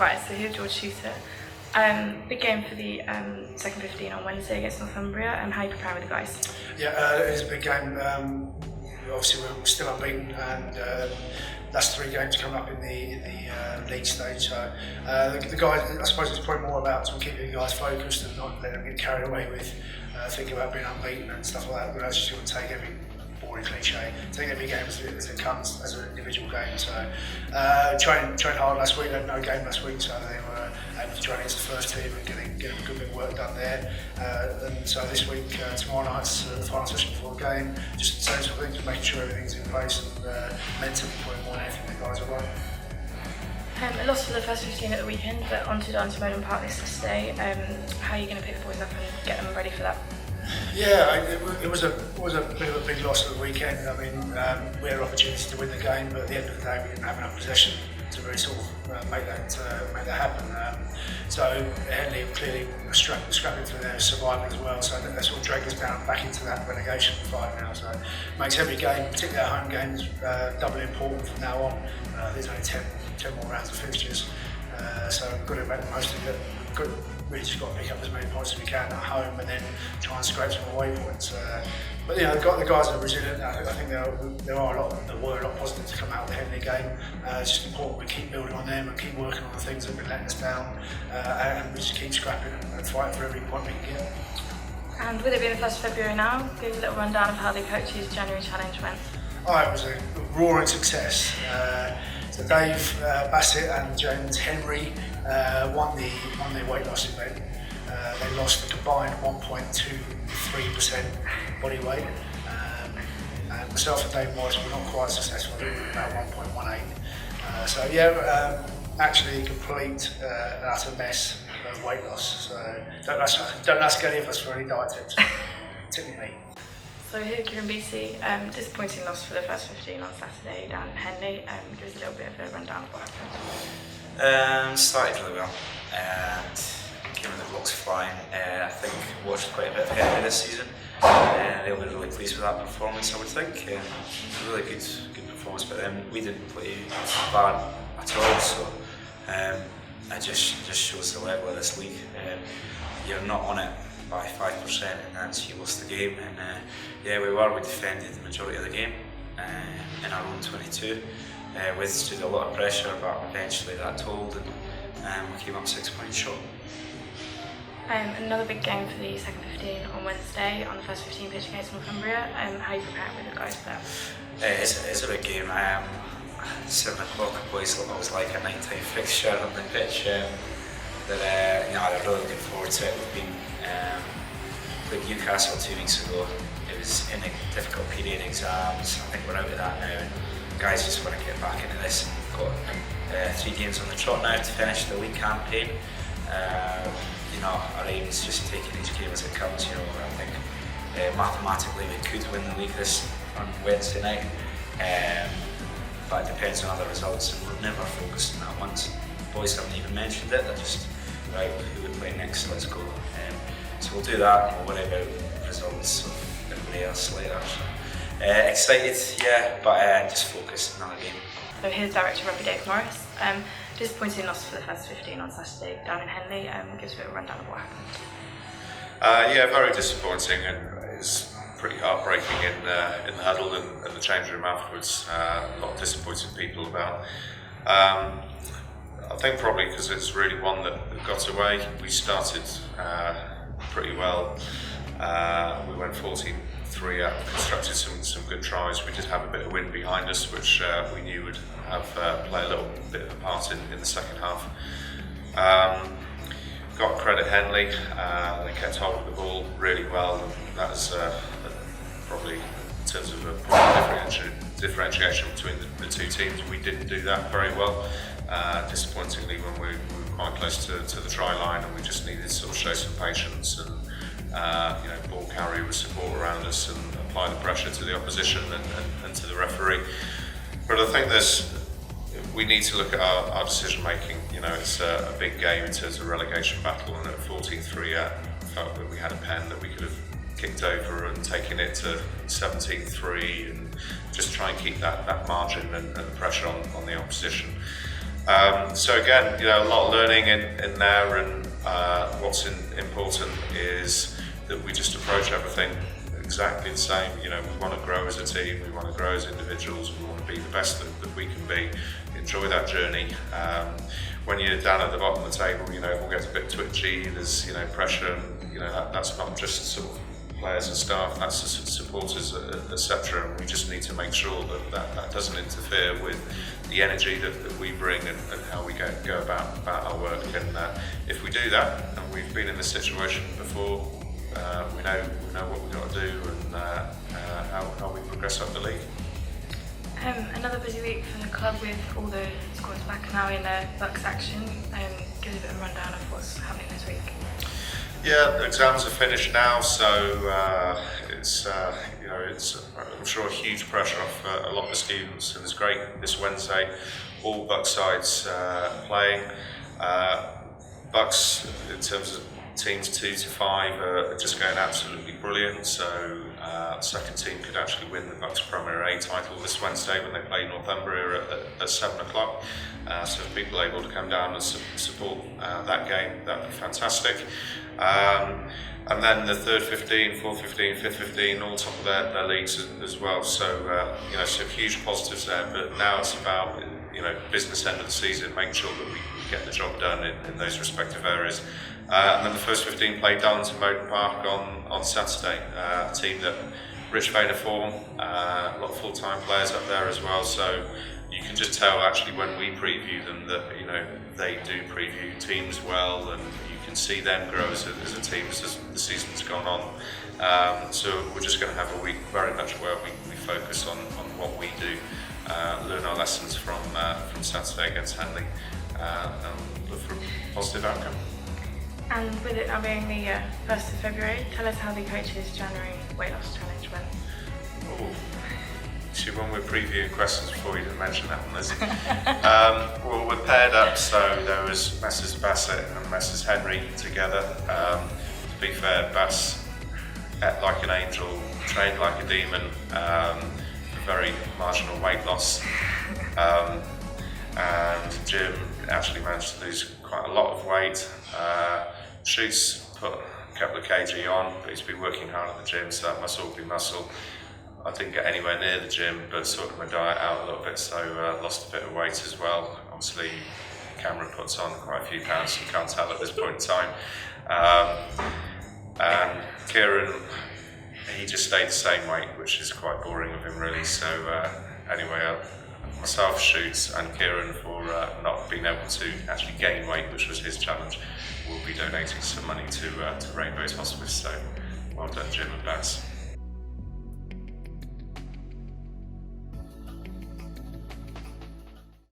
Right, so here's George Chuter. Big game for the second 15 on Wednesday against Northumbria. How are you preparing with the guys? Yeah, it is a big game. Obviously, we're still unbeaten, and that's 3 games coming up in the league stage. So the guys, I suppose, it's probably more about keeping the guys focused and not letting them get carried away with thinking about being unbeaten and stuff like that. But as you take every boring cliche, take every game as it comes as an individual game. So trained hard last week. They had no game last week, so they were able to train against the first team and get a good bit of work done there. And so this week, tomorrow night's the final session before the game. Just the same sort of things, making sure everything's in place and mentally putting more than anything the guys are right. A loss for the first 15 at the weekend, but on to Bowden Park this Saturday. How are you going to pick the boys up and get them ready for that? Yeah, it was a bit of a big loss at the weekend. I mean, we had an opportunity to win the game, but at the end of the day, we didn't have enough possession to really sort of make that happen. So Henley clearly scrapping for their survival as well. So that sort of dragged us down back into that relegation fight now. So it makes every game, particularly our home games, doubly important from now on. There's only 10 more rounds of fixtures, so we've got to make the most of it. Really just got to pick up as many points as we can at home and then try and scrape some away points. But you know, the guys are resilient. I think there were a lot of positives to come out of the Henley game. It's just important we keep building on them and keep working on the things that have been letting us down, and we just keep scrapping and fighting for every point we can get. And with it being the 1st of February now, give us a little rundown of how the coaches' January challenge went. Oh, it was a roaring success. So Dave Bassett and James Henley won the weight loss event. They lost a combined 1.23% body weight. And myself and Dave Morris were not quite successful, about 1.18. So yeah, actually a complete and utter mess of weight loss. So don't ask any of us for any diet tips. Tip me. So here, Ciaran, Beattie, disappointing loss for the first 15 on Saturday down in Henley. Give us a little bit of a rundown of what happened. Started really well and came with the blocks flying. I think watched quite a bit of Henley this season. They'll be really pleased with that performance, I would think. Really good performance, but we didn't play bad at all. So it just shows the level of this league. You're not on it by 5% and that's you lost the game, and yeah, we defended the majority of the game in our own 22. Withstood a lot of pressure, but eventually that told, and we came up 6 points short. Another big game for the second 15 on Wednesday on the first 15 pitch against Northumbria. How are you preparing with the guys for that? It's a big game. 7 o'clock boys always like a nighttime fixture on the pitch. That I'm really looking forward to it. We've been played Newcastle 2 weeks ago. It was in a difficult period, exams. I think we're out of that now, and guys just want to get back into this. We've got 3 games on the trot now to finish the league campaign. Our aim is just taking each game as it comes. I think mathematically we could win the league this on Wednesday night, but it depends on other results, and we're never focused on that once. The boys haven't even mentioned it. They're just right, who we play next, let's go. So we'll do that, and we'll worry about results of everybody else later. So, excited, yeah, but just focused on another game. So here's Director Rugby Dave Morris. Disappointing loss for the first 15 on Saturday down in Henley. Give us a bit of a rundown of what happened. Yeah, very disappointing, and it's pretty heartbreaking in the huddle and the change room afterwards. A lot of disappointed people about. I think probably because it's really one that got away. We started pretty well. We went 14-3 up, constructed some good tries. We did have a bit of wind behind us, which we knew would have play a little bit of a part in the second half. Got credit Henley. They kept hold of the ball really well, and that was probably in terms of a point of differentiation between the 2 teams. We didn't do that very well. Disappointingly, when we were quite close to the try line, and we just needed to sort of show some patience and ball carry with support around us and apply the pressure to the opposition and to the referee. But I think we need to look at our decision making. It's a big game in terms of relegation battle, and at 14-3 I felt that we had a pen that we could have kicked over and taken it to 17-3 and just try and keep that margin and the pressure on the opposition. So again, a lot of learning in there, and what's important is that we just approach everything exactly the same. We want to grow as a team, we want to grow as individuals, we want to be the best that we can be, enjoy that journey. When you're down at the bottom of the table, everyone gets a bit twitchy, there's pressure, and that's not just sort of players and staff, that's the supporters, etc. And we just need to make sure that doesn't interfere with the energy that we bring and how we go about our work. And if we do that, and we've been in this situation before, we know what we've got to do and how we progress up the league. Another busy week for the club with all the squads back now in BUCS action. Give us a bit of a rundown of what's happening this week. Yeah, the exams are finished now, so it's I'm sure a huge pressure off a lot of the students, and it's great this Wednesday. All BUCS sides playing. BUCS in terms of teams 2 to 5 are just going absolutely brilliant. So the second team could actually win the BUCS Premier A title this Wednesday when they play Northumbria at 7 o'clock. So if people are able to come down and support that game, that'd be fantastic. And then the third 15, fourth 15, fifth 15, all top of their leagues as well. So some huge positives there. But now it's about business end of the season, making sure that we get the job done in those respective areas. And then the first 15 play Darlington Bowden Park on Saturday. A team that rich vein of form, a lot of full-time players up there as well. So you can just tell actually when we preview them that they do preview teams well, and you can see them grow as a team as the season's gone on. So we're just going to have a week very much where we focus on what we do, learn our lessons from Saturday against Henley, and look for a positive outcome. And with it now being the 1st of February, tell us how the Coaches January Weight Loss Challenge went. Oh. See, when we're previewing questions before, you didn't mention that one, is it? Well, we're paired up, so there was Messrs Bassett and Messrs Henry together. To be fair, Bass ate like an angel, trained like a demon, very marginal weight loss. And Jim actually managed to lose quite a lot of weight. Shoots put a couple of kg on, but he's been working hard at the gym, so that muscle will be muscle. I didn't get anywhere near the gym, but sorted my diet out a little bit, so lost a bit of weight as well. Obviously, camera puts on quite a few pounds, you can't tell at this point in time. And Ciaran, he just stayed the same weight, which is quite boring of him really. So anyway, myself, Shoots, and Ciaran, for not being able to actually gain weight, which was his challenge, will be donating some money to Rainbow's Hospice. So well done, Jim and Bass.